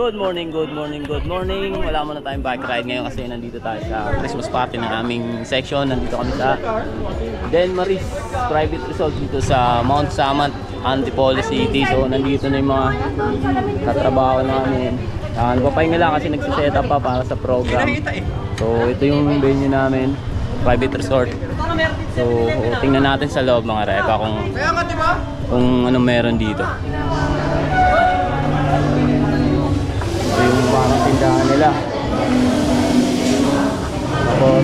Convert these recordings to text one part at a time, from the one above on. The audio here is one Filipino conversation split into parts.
Good morning. Wala muna tayong bike ride ngayon kasi nandito tayo sa Christmas party ng aming section. Nandito kami sa Denmaris Private Resort dito sa Mount Samat, Antipolo City. So nandito na yung mga katrabaho namin. Nagpapahinga lang kasi nagsiset up pa para sa program. So ito yung venue namin, private resort. So tingnan natin sa loob mga repa kung anong meron dito. Ito yung parang tindahan nila.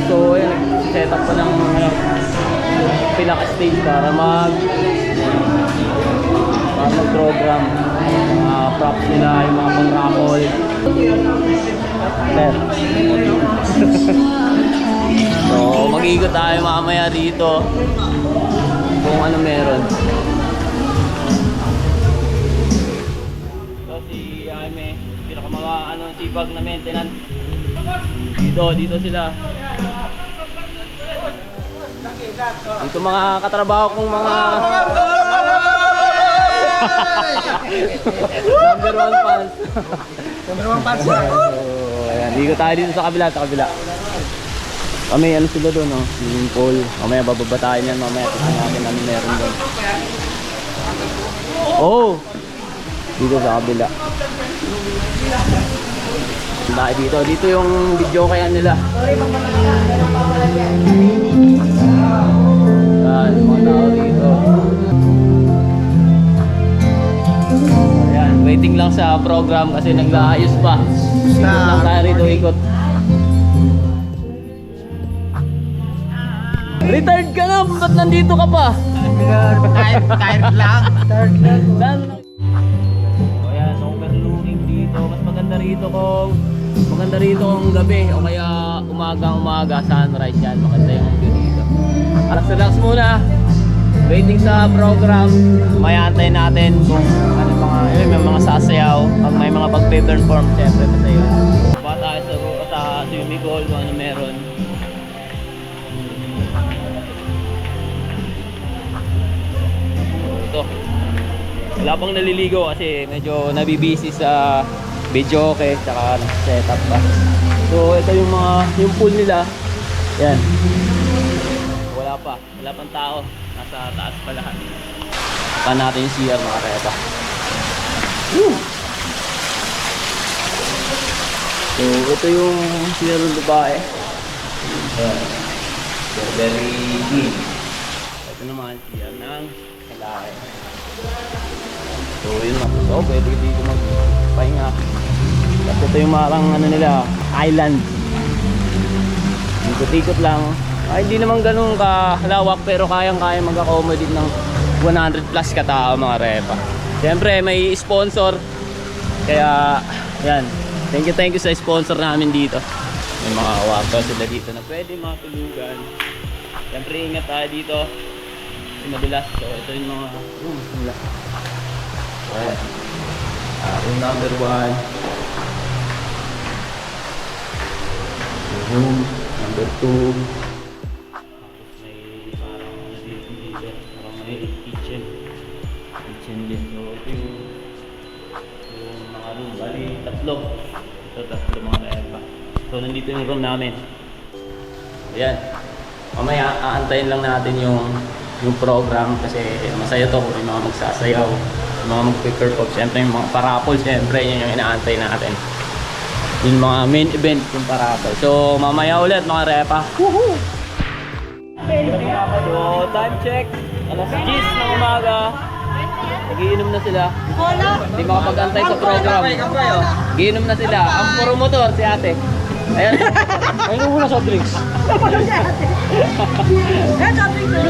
So ayun, nag-set up pa ng pinaka-stage para mag-program. Props nila, yung mga pang-raffle. So mag-iikot tayo mamaya dito kung ano meron. So si Jaime, pinaka sipag na maintenance. Dito sila. Dito mga katrabaho kong mga number one fans. So, ayan, dito tayo dito sa kabila. Kami ano sila doon, no? Swimming pool. Mamaya bababa tayo niyan, mamaya tingnan natin ano meron doon. Oh! Dito sa kabila. Dito yung video kaya nila. Yan, mga tao dito. Ayan, waiting lang sa program kasi nag-aayos pa. Dito lang tayo rito ikot. Retired ka na! Ba't nandito ka pa? Tired lang. Ayan, overlooking dito. Mas maganda rito kung gabi o kaya umaga sunrise yan. Maganda yung view dito. Relax muna. Waiting sa program. May antayin natin kung ano may mga sasayaw. Pag may mga pagpe-perform, syempre masayaw. Baba tayo sa swimming pool kung ano meron. Ito. Wala pang naliligo kasi medyo nabibisi sa video okay, tsaka setup pa. So ito yung pool nila. Yan. Wala pang tao. Nasa taas pa lahat. Saan natin yung CR mga kaya. So ito yung CR ng babae. Ayan. Very clean. Ito naman CR ng lalaki. So yun lang. So pwede dito magpahinga. Tapos ito yung marang ano nila, island. Ikot-ikot lang. Ay hindi naman ganun kalawak pero kayang-kaya mag-accommodate ng 100 plus katao mga repa. Siyempre may sponsor. Kaya yan. Thank you sa sponsor namin dito. May mga kwarto sila dito na pwede matulugan. Siyempre ingat tayo dito. Madulas. So ito yung mga nila. Room number 1. Room number 2. May parang dito. Parang may kitchen din. So ito yung mga room. Bali tatlo mga repa. So nandito yung room namin. Ayan. Mamaya aantayin lang natin yung program kasi masaya to. May mga magsasayaw, may mga mag-perform. Siyempre yung mga parapol, siyempre yun yung inaantay natin. Yung mga main event, yung parapol. So mamaya ulit mga repa. Woohoo! So time check, alas 10 ng umaga. Nagiinom na sila. Hindi makapag-antay sa program. Giinom na sila. Ang promotor si ate. Ayan. Ayun muna soft drinks.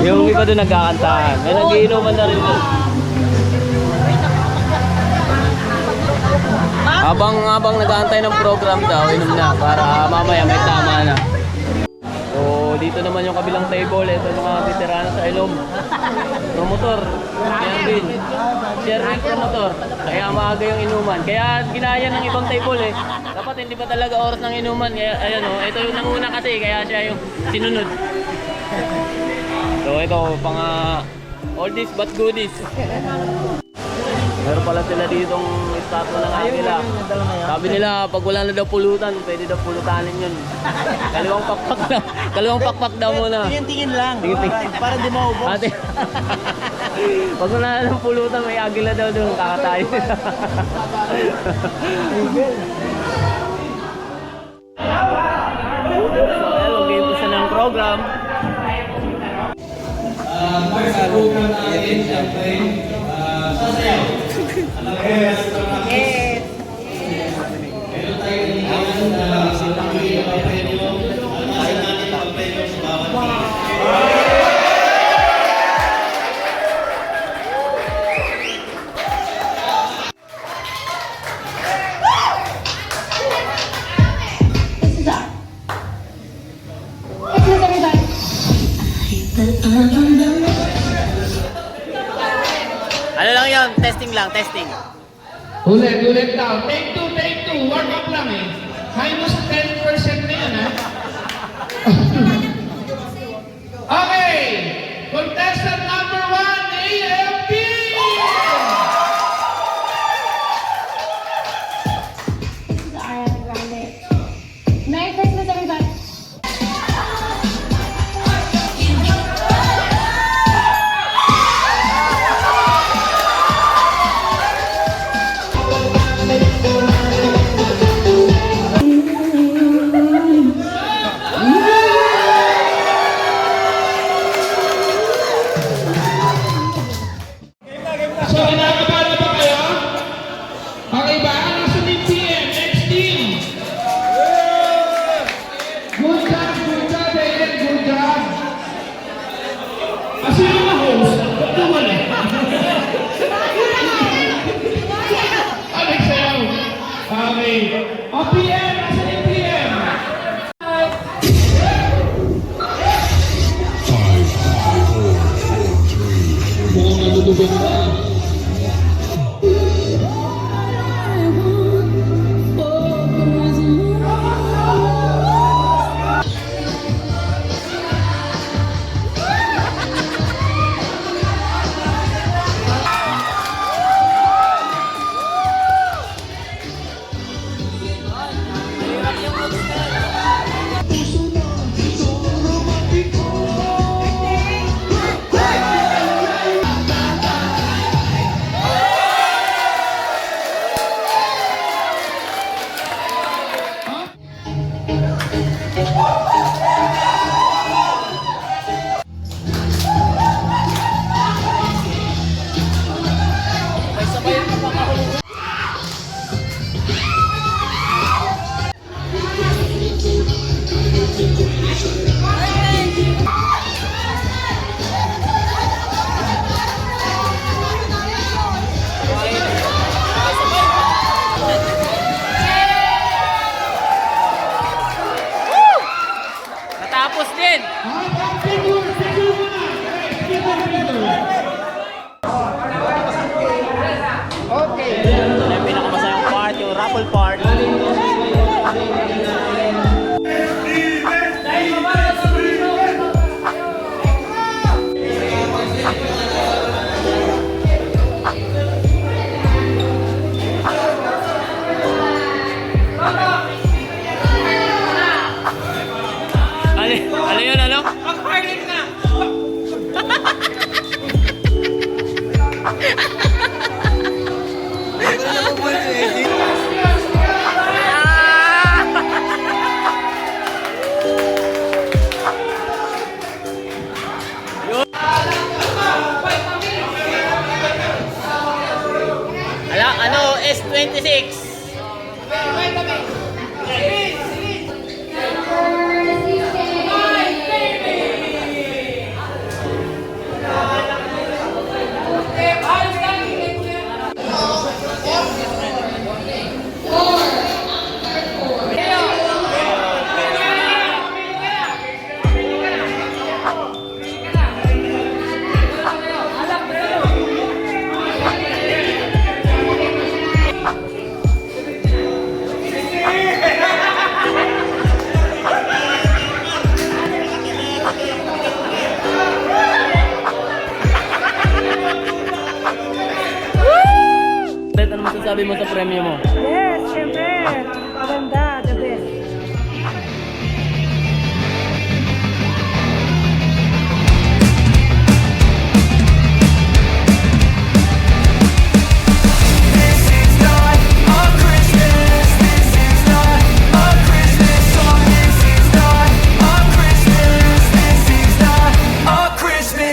Yung iba doon nagkakantahan. May nagiinuman na rin doon. Habang nag-aantay ng program daw, inom na para mamaya may tama na. So dito naman yung kabilang table. Ito yung mga veterano sa ilog. Promotor, Sherwin promotor. Kaya maaga yung inuman. Kaya ginaya ng ibang table eh. Dapat hindi pa talaga oras ng inuman. Kaya ayan oh, ito yung nanguna kasi kaya siya yung sinunod. So ito pang oldies but goodies. Meron pala sila ditong estatwa ng agila. Sabi nila, pag wala na daw pulutan, pwede daw pulutanin yun. Kalawang pakpak daw muna. Tingin-tingin lang. Tingin-tingin. Para di maubos. Ate, pag wala na ng pulutan, may agila daw doon, kakatayo. So, ayan, mag-game po siya ng program. Ano lang yun? Testing lang, testing. Ulit daw. Take two. Warm up lang eh. Minus 10% na yan ha. Okay. Contestant number 1, AFP! Ariana Grande. Merry Christmas, everybody. So, kinakabahan na ba kayo? Okay ba? Nasa team PM, next team. Good job, Aiden. Good job. Kasi yung host, ba't naman eh? Alex, sayaw. Okay. O, PM, nasa team PM. Mukhang nalulubog na. Natapos din! Ito na yung pinakamasayang part, yung raffle part. Ano yun, ano? Mag-harden na! Ala, ano, S26. Bye, masasabi mo sa premyo mo? Yes, syempre. Maganda, the best.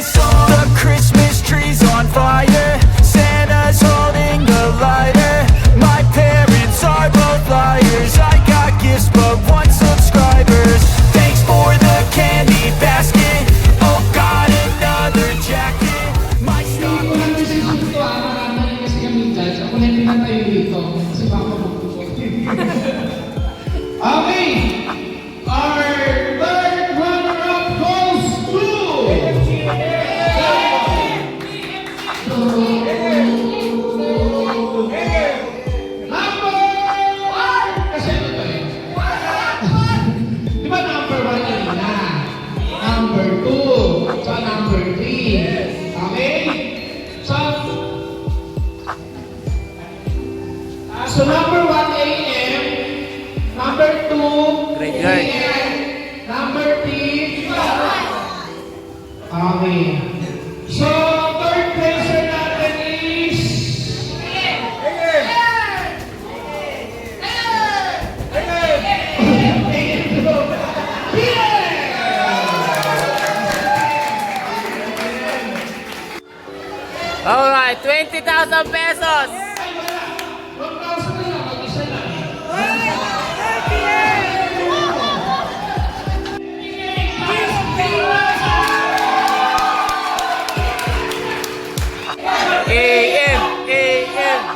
The Christmas tree's on fire. Santa's holding a lighter. My parents are both liars. I got gifts but one subscribers. Thanks for the candy basket. Oh, got another jacket. My Hindi ko lang kasi gusto marami kasi kami judge. Ako na yung pinatayo dito. Kasi baka magpupo. Okay! Our third runner-up goes to... Number 1! Kasi ano to eh? Di ba number 1 yun na? Number 2. So number 3. Okay? So number 1 AM, number 2 Great guard. AM, number 3 Okay. So third placer natin is Alright, 20,000 pesos! 1,000 na lang, mag-isa lang. AM, AM, AM,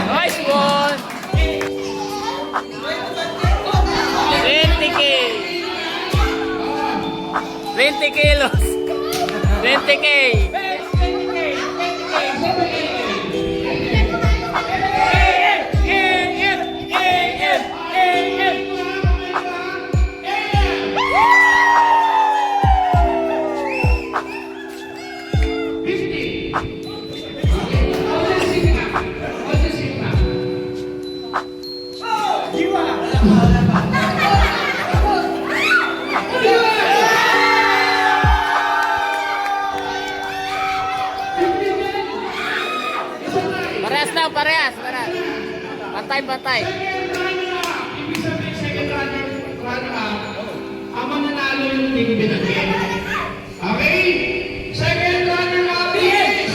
Nice one! 20K! 20 kilos! 20K! Parehas lang, parehas! Pantay-pantay! Ibig sabihin, second runner-up, ang mananalo yung team binagay. Okay? Second runner-up is...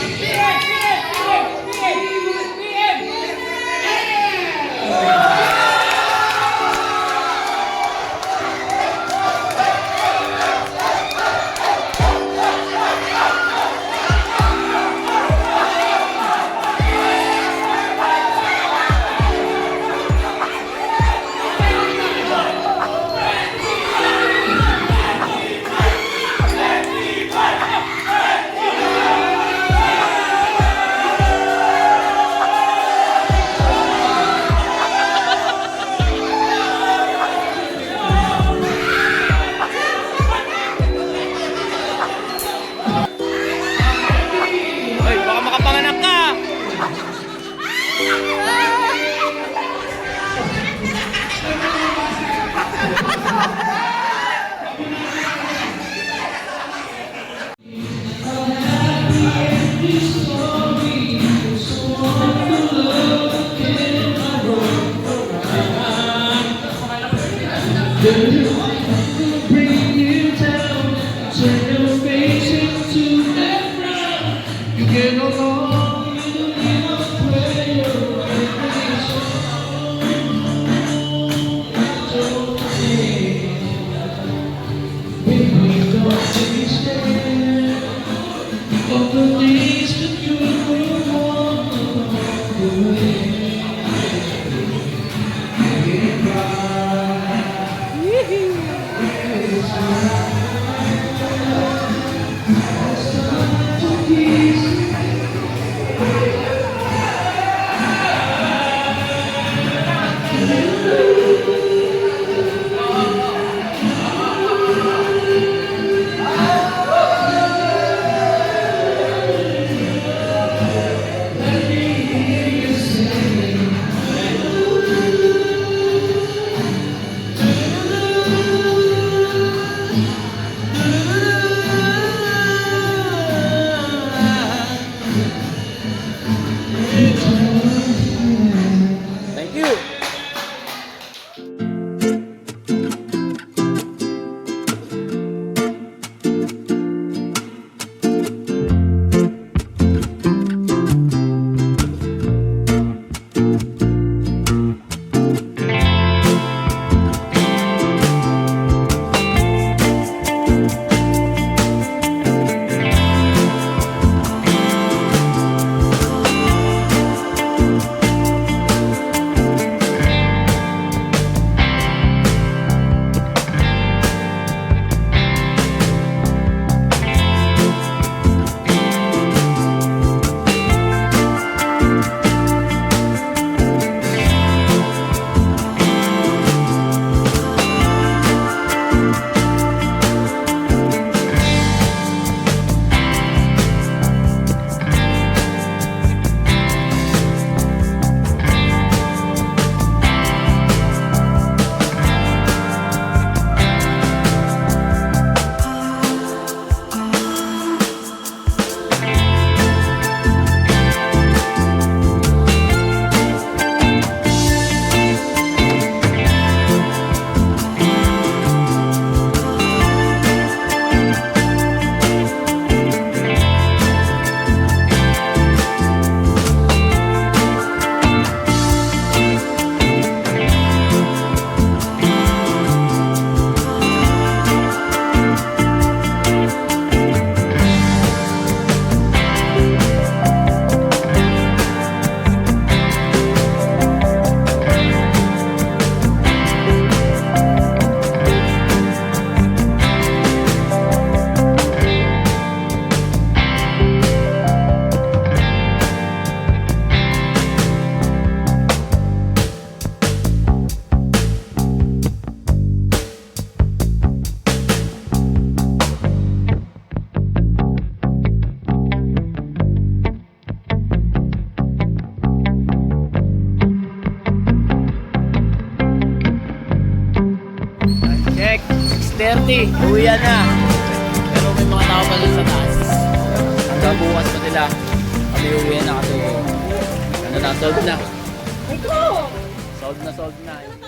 8:30, uwi na. Pero may mga tao pa dun sa taas. Hanggang bukas pa sila. Kami uwi na kasi ano na, solved na. Solved na.